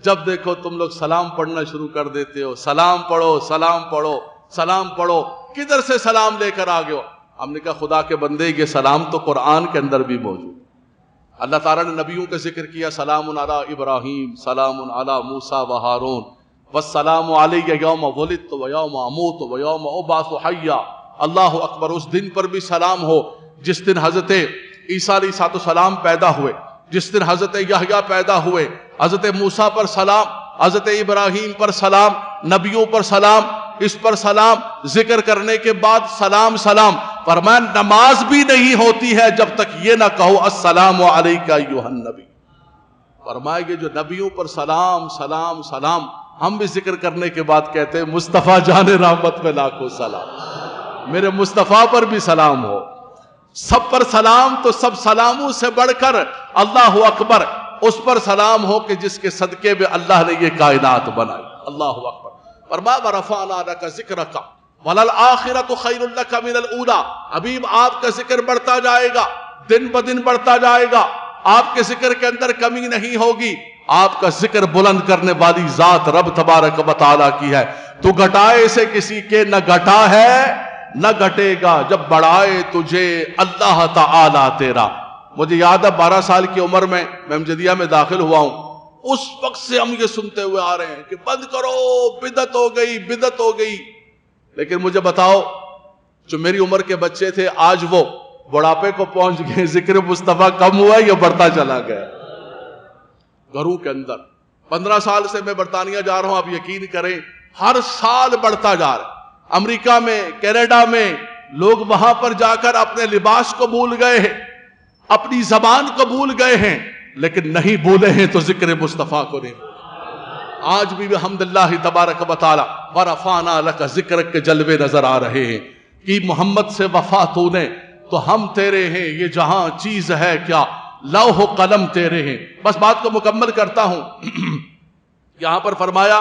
جب دیکھو تم لوگ سلام پڑھنا شروع کر دیتے ہو، سلام پڑھو، سلام پڑھو، سلام پڑھو، کدھر سے سلام لے کر آ گئے ہو؟ ہم نے کہا خدا کے بندے یہ سلام تو قرآن کے اندر بھی موجود، اللہ تعالیٰ نے نبیوں کا ذکر کیا، سلام علی ابراہیم، سلام علی موسیٰ و ہارون، والسلام علی یوم ولدت و یوم اموت و یوم ابعث حیا۔ اللہ اکبر، اس دن پر بھی سلام ہو جس دن حضرت عیسیٰ علیہ السلام پیدا ہوئے، جس دن حضرت یحییٰ پیدا ہوئے، حضرت موسیٰ پر سلام، حضرت ابراہیم پر سلام، نبیوں پر سلام، اس پر سلام، ذکر کرنے کے بعد سلام سلام۔ فرمایا نماز بھی نہیں ہوتی ہے جب تک یہ نہ کہو السلام علیک ایھا النبی۔ فرمایا یہ جو نبیوں پر سلام سلام سلام، ہم بھی ذکر کرنے کے بعد کہتے ہیں مصطفیٰ جان رحمت میں لاکھوں سلام، میرے مصطفیٰ پر بھی سلام ہو۔ سب پر سلام تو سب سلاموں سے بڑھ کر اللہ اکبر، اس پر سلام ہو کہ جس کے صدقے میں اللہ نے یہ کائنات بنائی۔ اللہ اکبر۔ فرمایا ورفعنا لک ذکرک وللآخرۃ خیر لک من الاولی۔ حبیب آپ کا ذکر بڑھتا جائے گا، دن بدن بڑھتا جائے گا، آپ کے ذکر کے اندر کمی نہیں ہوگی۔ آپ کا ذکر بلند کرنے والی ذات رب تبارک و تعالیٰ کی ہے، تو گھٹائے سے کسی کے نہ گھٹا ہے نہ گھٹے گا جب بڑھائے تجھے اللہ تعالیٰ تیرا۔ مجھے یاد ہے 12 سال کی عمر میں امجدیہ میں داخل ہوا ہوں، اس وقت سے ہم یہ سنتے ہوئے آ رہے ہیں کہ بند کرو، بدعت ہو گئی، بدعت ہو گئی۔ لیکن مجھے بتاؤ، جو میری عمر کے بچے تھے آج وہ بڑھاپے کو پہنچ گئے، ذکر مصطفیٰ کم ہوا یا بڑھتا چلا گیا؟ گھروں کے اندر 15 سال سے میں برطانیہ جا رہا ہوں، آپ یقین کریں ہر سال بڑھتا جا رہا ہے۔ امریکہ میں، کینیڈا میں لوگ وہاں پر جا کر اپنے لباس کو بھول گئے ہیں، اپنی زبان کو بھول گئے ہیں، لیکن نہیں بھولے ہیں تو ذکر مصطفیٰ کو نہیں بھولے۔ آج بھی الحمدللہ تبارک و تعالی ورفعنا لک ذکرک کے جلوے نظر آ رہے ہیں کہ محمد سے وفا تو نے تو ہم تیرے ہیں، یہ جہاں چیز ہے کیا، لوح و قلم تیرے ہیں۔ بس بات کو مکمل کرتا ہوں۔ یہاں پر فرمایا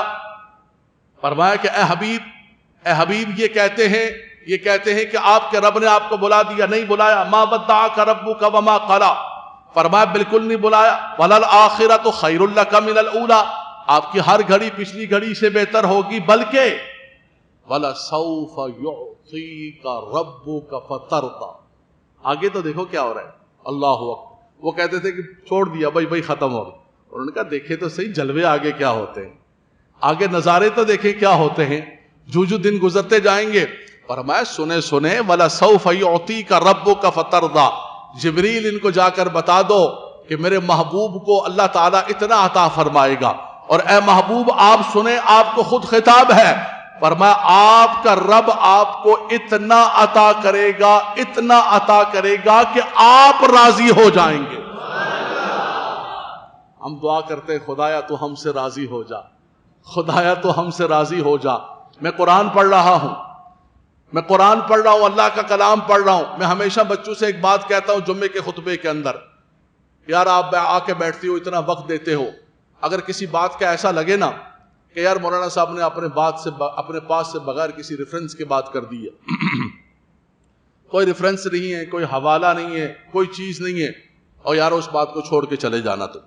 کہ اے حبیب یہ کہتے ہیں کہ آپ کے رب نے آپ کو بلا دیا، نہیں بلایا۔ ما ودعک ربک وما قلی، فرمایا بالکل نہیں بلایا۔ وللآخرۃ خیر لک من الاولی، آپ کی ہر گھڑی پچھلی گھڑی سے بہتر ہوگی، بلکہ ولسوف یعطیک ربک فترضی۔ آگے تو دیکھو کیا ہو رہا ہے، اللہ اکبر۔ وہ کہتے تھے کہ چھوڑ دیا بھائی ختم ہو گیا، انہوں نے کہا دیکھیں تو صحیح جلوے آگے کیا ہوتے ہیں، آگے نظارے تو دیکھیں کیا ہوتے ہیں، جو دن گزرتے جائیں گے۔ فرمایا سنے وَلَسَوْفَ يُعْطِيكَ رَبُّكَ فَتَرْضَى، جبریل ان کو جا کر بتا دو کہ میرے محبوب کو اللہ تعالیٰ اتنا عطا فرمائے گا، اور اے محبوب آپ سنیں، آپ کو خود خطاب ہے۔ فرمایا آپ کا رب آپ کو اتنا عطا کرے گا، اتنا عطا کرے گا کہ آپ راضی ہو جائیں گے۔ ہم دعا کرتے ہیں خدایا تو ہم سے راضی ہو جا، خدایا تو ہم سے راضی ہو جا۔ میں قرآن پڑھ رہا ہوں، میں قرآن پڑھ رہا ہوں، اللہ کا کلام پڑھ رہا ہوں. میں ہمیشہ بچوں سے ایک بات کہتا ہوں جمعے کے خطبے کے اندر، یار آپ آ کے بیٹھتے ہو، اتنا وقت دیتے ہو، اگر کسی بات کا ایسا لگے نا کہ یار مولانا صاحب نے اپنے پاس سے بغیر کسی ریفرنس کے بات کر دی ہے، کوئی ریفرنس نہیں ہے، کوئی حوالہ نہیں ہے، کوئی چیز نہیں ہے، اور یار اس بات کو چھوڑ کے چلے جانا، تو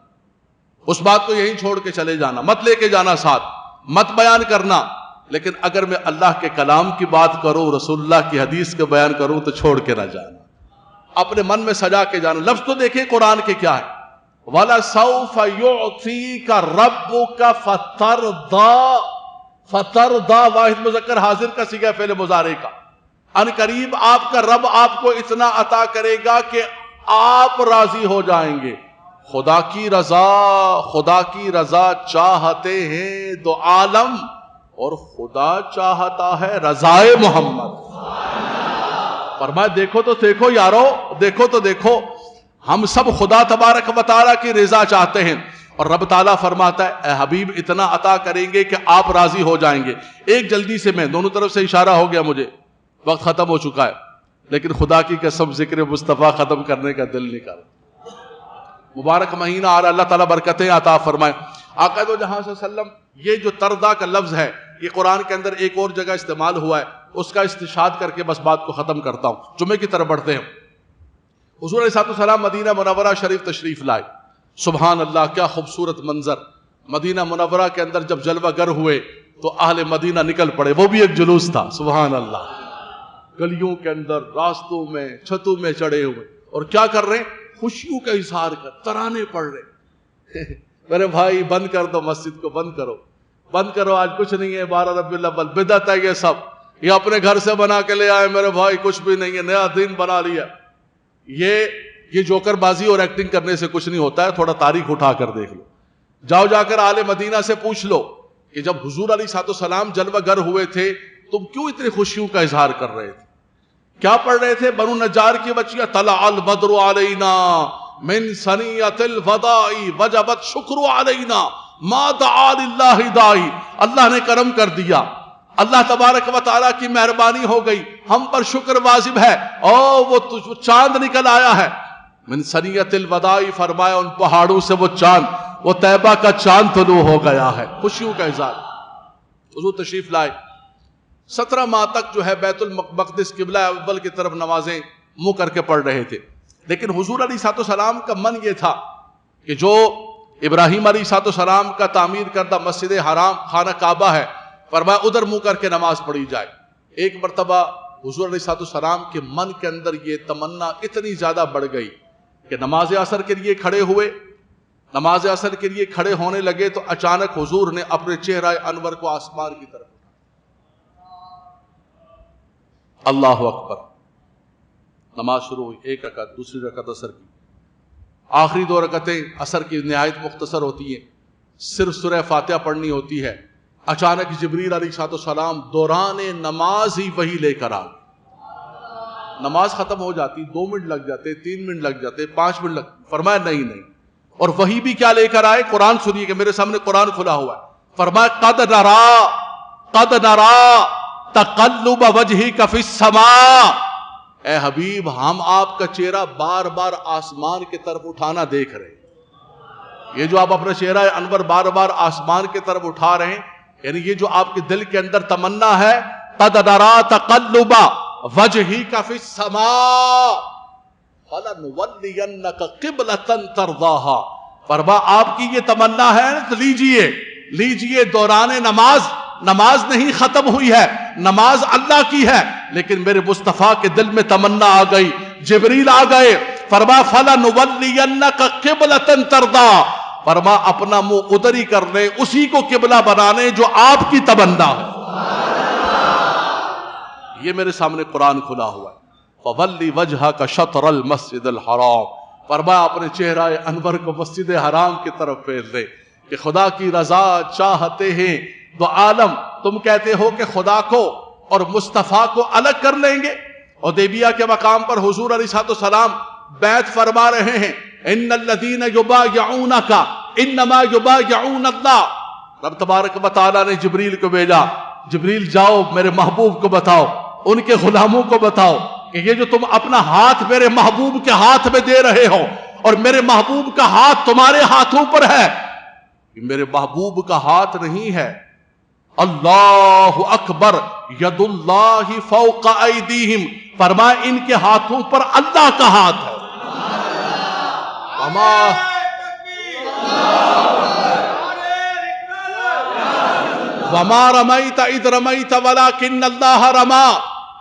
اس بات کو یہیں چھوڑ کے چلے جانا، مت لے کے جانا ساتھ، مت بیان کرنا. لیکن اگر میں اللہ کے کلام کی بات کروں، رسول اللہ کی حدیث کے بیان کروں تو چھوڑ کے نہ جانا، اپنے من میں سجا کے جانا. لفظ تو دیکھیں قرآن کے کیا ہے، وَلَسَوْفَ يُعْطِيكَ رَبُّكَ فَتَرْضَىٰ، واحد مذکر حاضر کا صیغہ فعل مضارع کا. ان قریب آپ کا رب آپ کو اتنا عطا کرے گا کہ آپ راضی ہو جائیں گے. خدا کی رضا چاہتے ہیں دو عالم، اور خدا چاہتا ہے رضائے محمد. فرمایا دیکھو تو دیکھو یارو، دیکھو تو دیکھو، ہم سب خدا تبارک و تعالیٰ کی رضا چاہتے ہیں، اور رب تعالیٰ فرماتا ہے اے حبیب اتنا عطا کریں گے کہ آپ راضی ہو جائیں گے. ایک جلدی سے، میں دونوں طرف سے اشارہ ہو گیا، مجھے وقت ختم ہو چکا ہے، لیکن خدا کی قسم ذکر مصطفیٰ ختم کرنے کا دل نہیں کر رہا. مبارک مہینہ آ رہا، اللہ تعالیٰ برکتیں عطا فرمائے. آقا دو جہاں صلی اللہ علیہ وسلم، یہ جو ترضا کا لفظ ہے یہ قرآن کے اندر ایک اور جگہ استعمال ہوا ہے، اس کا استشہاد کر کے بس بات کو ختم کرتا ہوں. جمعے کی طرف بڑھتے ہیں. حضور علیہ السلام مدینہ منورہ شریف تشریف لائے. سبحان اللہ، کیا خوبصورت منظر. مدینہ منورہ کے اندر جب جلوہ گر ہوئے تو اہل مدینہ نکل پڑے، وہ بھی ایک جلوس تھا. سبحان اللہ، گلیوں کے اندر، راستوں میں، چھتوں میں چڑھے ہوئے، اور کیا کر رہے ہیں؟ خوشیوں کا اظہار کر، ترانے پڑھ رہے. میرے بھائی بند کر دو، مسجد کو بند کرو، بند کرو، آج کچھ نہیں ہے. 12 ربیع الاول بدعت ہے یہ سب، یہ اپنے گھر سے بنا کے لے آئے میرے بھائی، کچھ بھی نہیں ہے، نیا دین بنا لیا. یہ جوکر بازی اور ایکٹنگ کرنے سے کچھ نہیں ہوتا ہے. تھوڑا تاریخ اٹھا کر دیکھ لو، جاؤ جا کر آل مدینہ سے پوچھ لو کہ جب حضور علیہ السلام جلوہ گر ہوئے تھے تم کیوں اتنی خوشیوں کا اظہار کر رہے تھے، کیا پڑھ رہے تھے؟ بنو نجار کی بچیاں، طلع البدر علینا من ثنیۃ الوداع وجبت شکر علینا ما دعا للہ داعی. اللہ نے کرم کر دیا، اللہ تبارک و تعالیٰ کی مہربانی ہو گئی، ہم پر شکر واجب ہے. وہ چاند نکل آیا ہے من ثنیۃ الوداع، فرمایا ان پہاڑوں سے وہ چاند، وہ طیبہ کا چاند طلوع ہو گیا ہے. خوشیوں کا اظہار. حضور تشریف لائے، 17 ماہ تک جو ہے بیت المقدس قبلہ اول کی طرف نمازیں منہ کر کے پڑھ رہے تھے. لیکن حضور علیہ السلام کا من یہ تھا کہ جو ابراہیم علیہ السلام کا تعمیر کردہ مسجد حرام خانہ کعبہ ہے، فرمایا ادھر منہ کر کے نماز پڑھی جائے. ایک مرتبہ حضور علیہ السلام کے من کے اندر یہ تمنا اتنی زیادہ بڑھ گئی کہ نماز عصر کے لیے کھڑے ہوئے. نماز عصر کے لیے کھڑے ہونے لگے تو اچانک حضور نے اپنے چہرہ انور کو آسمان کی طرف، اللہ اکبر. نماز شروع ہوئی، ایک رکعت، دوسری رکعت عصر کی. آخری 2 رکعتیں عصر کی نہایت مختصر ہوتی ہیں، صرف سورہ فاتحہ پڑھنی ہوتی ہے. اچانک جبریل علیہ السلام دوران نماز ہی وحی لے کر آ گئے. نماز ختم ہو جاتی، 2 منٹ لگ جاتے، 3 منٹ لگ جاتے، 5 منٹ فرمایا نہیں. اور وحی بھی کیا لے کر آئے؟ قرآن سنیے کہ میرے سامنے قرآن کھلا ہوا ہے. فرمایا قد نرا تقلب وجہک فی السماء، اے حبیب ہم آپ کا چہرہ بار بار آسمان کی طرف اٹھانا دیکھ رہے ہیں. یہ جو آپ اپنا چہرہ انور بار بار آسمان کی طرف اٹھا رہے ہیں، یعنی یہ جو آپ کے دل کے اندر تمنا ہے، قد نرا تقلب وجہک فی السماء فَلَنُوَلِّيَنَّكَ قِبْلَةً تَرْضَاهَا. فرما آپ کی یہ تمنا ہے تو لیجئے دوران نماز نہیں ختم ہوئی ہے، نماز اللہ کی ہے، لیکن میرے مصطفیٰ کے دل میں تمنا آ گئی. جبریل آ گئے، فرما فَلَنُوَلِّيَنَّكَ قِبْلَةً تَرْضَاهَا. فرما اپنا منہ ادھر ہی کرنے، اسی کو قبلہ بنانے جو آپ کی تمنا ہے. یہ میرے سامنے قرآن کھلا ہوا ہے. فَوَلِّ وَجْهَكَ شَطْرَ الْمَسْجِدِ الْحَرَامِ. فرمایا اپنے چہرہ انور کو مسجد حرام کی طرف پھیر دے کہ خدا کی رضا چاہتے ہیں تو عالم. تم کہتے ہو کہ خدا کو اور مصطفیٰ کو الگ کر لیں گے. حدیبیہ کے مقام پر حضور علیہ السلام بیعت فرما رہے ہیں، ان الذین یبایعونک انما یبایعون اللہ. رب تبارک و تعالیٰ نے جبریل کو بھیجا، جبریل جاؤ میرے محبوب کو بتاؤ ان کے غلاموں کو بتاؤ کہ یہ جو تم اپنا ہاتھ میرے محبوب کے ہاتھ میں دے رہے ہو اور میرے محبوب کا ہاتھ تمہارے ہاتھوں پر ہے، یہ میرے محبوب کا ہاتھ نہیں ہے۔ اللہ اکبر، ید اللہ فوق ایدیہم، فرمایا ان کے ہاتھوں پر اللہ کا ہاتھ ہے۔ وما رمیت اذ رمیت ولکن اللہ رما،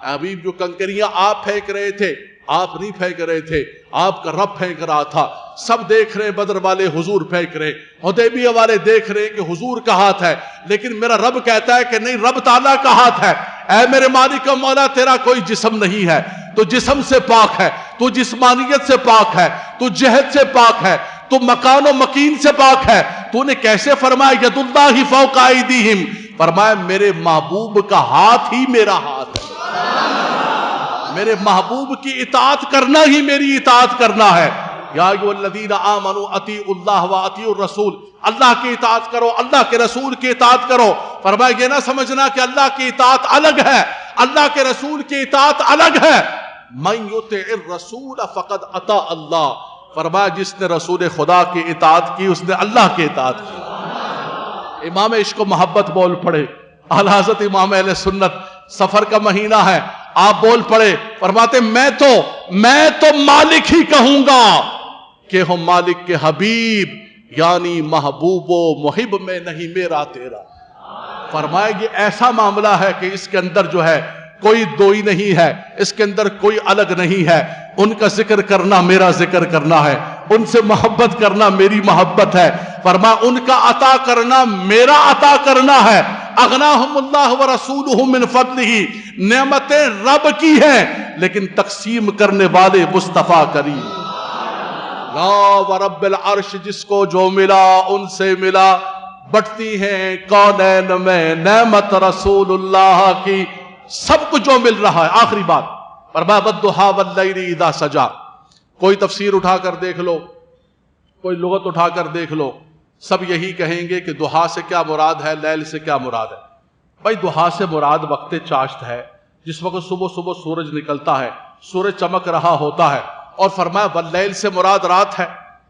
حبیب جو کنکریاں آپ پھینک رہے تھے آپ نہیں پھینک رہے تھے، آپ کا رب پھینک رہا تھا۔ سب دیکھ رہے بدر والے حضور پھینک رہے، حدیبیہ والے دیکھ رہے کہ حضور کا ہاتھ ہے، لیکن میرا رب کہتا ہے کہ نہیں، رب تعالیٰ کا ہاتھ ہے۔ اے میرے مالک و مولا، تیرا کوئی جسم نہیں ہے، تو جسم سے پاک ہے، تو جسمانیت سے پاک ہے، تو جہد سے پاک ہے، تو مکان و مکین سے پاک ہے۔ تو نے کیسے فرمایا ید اللہ فوق ایدیہم؟ فرمایا میرے محبوب کا ہاتھ ہی میرا ہاتھ ہے، میرے محبوب کی اطاعت کرنا ہی میری اطاعت کرنا ہے۔ یا ایھا الذین آمنوا اطیعوا اللہ واطیعوا الرسول، اللہ کی اطاعت کرو، اللہ کے رسول کی اطاعت کرو۔ فرمایا یہ نہ سمجھنا کہ اللہ کی اطاعت الگ ہے، اللہ کے رسول کی اطاعت الگ ہے۔ من یطع الرسول فقد اطاع اللہ، فرمایا جس نے رسول خدا کی اطاعت کی اس نے اللہ کی اطاعت کی۔ امام عشق و محبت بول پڑے، اعلی حضرت امام اہل سنت، سفر کا مہینہ ہے، آپ بول پڑے، فرماتے میں تو مالک ہی کہوں گا کہ ہو مالک کے حبیب، یعنی محبوب و محب میں نہیں میرا تیرا۔ فرمایا یہ ایسا معاملہ ہے کہ اس کے اندر جو ہے کوئی دوئی نہیں ہے، اس کے اندر کوئی الگ نہیں ہے۔ ان کا ذکر کرنا میرا ذکر کرنا ہے، ان سے محبت کرنا میری محبت ہے۔ فرمایا ان کا عطا کرنا میرا عطا کرنا ہے۔ اغناہم اللہ ورسولہ من فضلہ، نعمتیں رب کی ہیں لیکن تقسیم کرنے والے مصطفیٰ کریم۔ لا ورب العرش، جس کو جو ملا ان سے ملا، بٹتی ہیں کونین میں نعمت رسول اللہ کی، سب کو جو مل رہا ہے۔ آخری بات، فرمایا والضحیٰ واللیل اذا سجا، کوئی تفسیر اٹھا کر دیکھ لو، کوئی لغت اٹھا کر دیکھ لو، سب یہی کہیں گے کہ ضحیٰ سے کیا مراد ہے، لیل سے کیا مراد ہے۔ بھائی ضحیٰ سے مراد وقت چاشت ہے، جس وقت صبح صبح سورج نکلتا ہے، سورج چمک رہا ہوتا ہے، اور فرمایا واللیل سے مراد رات ہے۔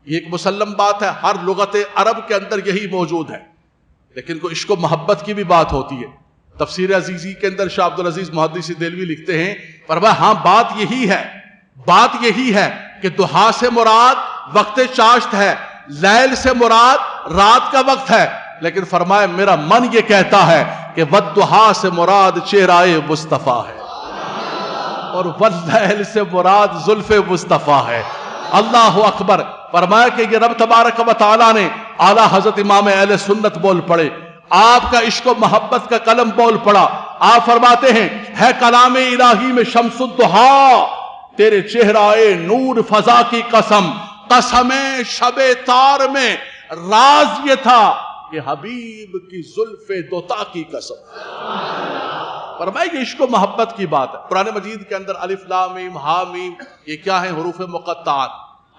یہ ایک مسلم بات ہے، ہر لغت عرب کے اندر یہی موجود ہے، لیکن کوئی عشق و محبت کی بھی بات ہوتی ہے۔ تفسیر عزیزی کے اندر شاہ عبدالعزیز محدثی دہلوی لکھتے ہیں، فرمایا ہاں بات یہی ہے کہ ضحیٰ سے مراد وقت چاشت ہے، لیل سے مراد رات کا وقت ہے، لیکن فرمایا میرا من یہ کہتا ہے کہ والضحیٰ سے مراد چہرہ مصطفیٰ ہے، اور واللیل سے مراد زلف مصطفیٰ ہے۔ اللہ اکبر۔ فرمایا کہ یہ رب تبارک و تعالیٰ نے اعلیٰ حضرت امام اہل سنت بول پڑے، آپ کا عشق و محبت کا کلم بول پڑا۔ آپ فرماتے ہیں ہے کلام الہی میں شمس الضحیٰ، تیرے چہرہ نور فضا کی قسم، قسم شب تار میں راز یہ تھا کہ حبیب کی زلف دوتا کی قسم۔ فرمایا یہ عشق و محبت کی بات ہے۔ قرآن مجید کے اندر الف لام میم ہا میم، یہ کیا ہیں؟ حروف مقطعات۔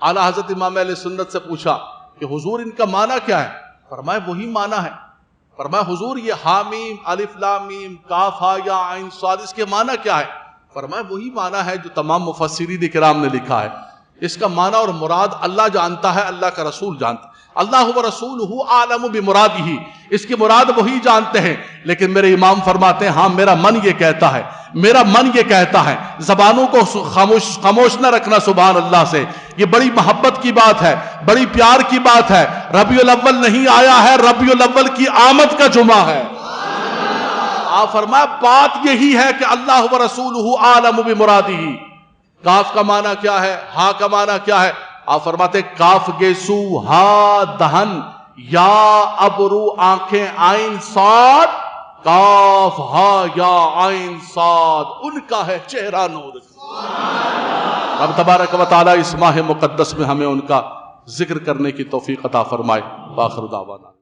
اعلیٰ حضرت امام اہل سنت سے پوچھا کہ حضور ان کا معنی کیا ہے؟ فرمایا وہی معنی ہے۔ فرمایا حضور یہ ہا میم الف لام میم کاف ہا یا عین صاد، اس کے معنی کیا ہے؟ فرمایا وہی معنی ہے جو تمام مفسرین کرام نے لکھا ہے۔ اس کا معنی اور مراد اللہ جانتا ہے، اللہ کا رسول جانتا ہے۔ اللہ و رسولہ اعلم بمرادہ، اس کی مراد وہی جانتے ہیں، لیکن میرے امام فرماتے ہیں ہاں میرا من یہ کہتا ہے، میرا من یہ کہتا ہے۔ زبانوں کو خاموش نہ رکھنا سبحان اللہ سے، یہ بڑی محبت کی بات ہے، بڑی پیار کی بات ہے۔ ربیع الاول نہیں آیا ہے، ربیع الاول کی آمد کا جمعہ ہے۔ آپ فرمایا بات یہی ہے کہ اللہ و رسولہ اعلم بمرادہ۔ کاف کا معنی کیا ہے؟ ہا کا معنی کیا ہے؟ آپ فرماتے کاف گیسو ہا دہن یا ابرو آنکھیں عین صاد، کاف ہا یا عین صاد، ان کا ہے چہرہ نور۔ رب تبارک و تعالی اس ماہ مقدس میں ہمیں ان کا ذکر کرنے کی توفیق عطا فرمائے۔ وآخر دعوانا